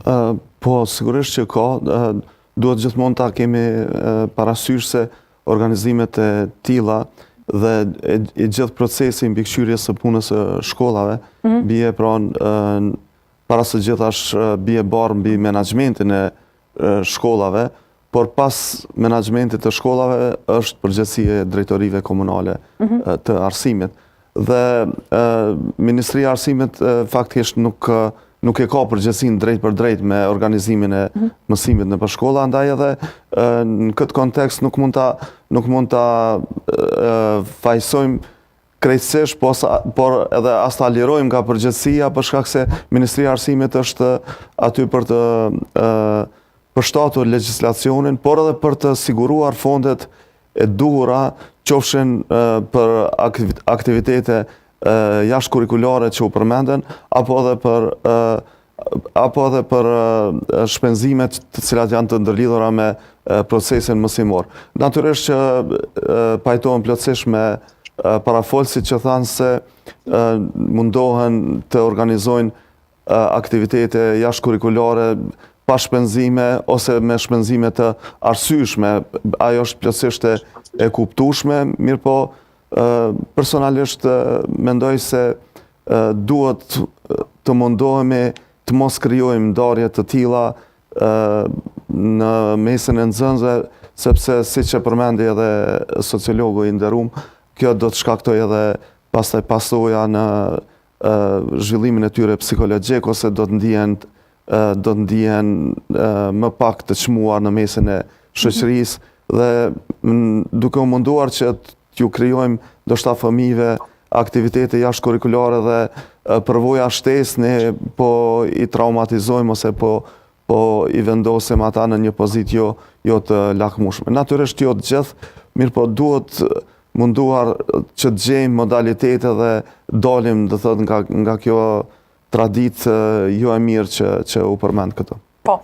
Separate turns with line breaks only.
Po, sigurisht që ka. Duhet gjithmonë ta kemi parasysh se organizimet e tilla dhe i gjithë procesi mbikëqyrjes së punës së shkollave bie para së gjithash bie barë mbi menaxhmentin e shkollave, por pas menaxhmentit të shkollave është përgjegjësia e drejtorive komunale të arsimit. Dhe Ministria e Arsimit faktikisht nuk e ka përgjegjësinë drejt për drejt me organizimin e mësimit në shkolla, andaj edhe në këtë kontekst nuk mund ta fajsojmë krejtësisht, por edhe as ta lirojmë nga përgjegjësia për shkak se Ministria e Arsimit është aty për të përshtatur legjislacionin, por edhe për të siguruar fondet e duhura, qofshin për aktivitete jashtë kurikulare që u përmenden, apo edhe për shpenzimet të cilat janë të ndërlidhura me procesin mësimor. Natyrisht që pajtohem plotësisht me parafolësit që thanë se mundohen të organizojnë aktivitete jashtë kurikulare pa shpenzime ose me shpenzime të arsyeshme. Ajo është plotësisht e kuptueshme, mirë po personalisht mendoj se duhet të mundohemi të mos krijojmë ndarje të tilla në mesin e nxënësve, sepse siç e përmendi edhe sociologu i nderuar, kjo do të shkaktojë edhe pastaj pasoja në zhvillimin e tyre psikologjik ose do të ndihen më pak të çmuar në mesin e shoqërisë dhe duke u munduar që t'ju krijojmë ndoshta fëmijëve aktivitete jashtë kurikulare dhe përvoja shtesë ne po i traumatizojmë ose po i vendosim ata në një pozitë jo të lakmueshme. Natyrisht jo të gjithë, mirë po duhet munduar që të gjejmë modalitete dhe dalim, do thotë, nga kjo traditë jo e mirë që u përmend këtu.
Po.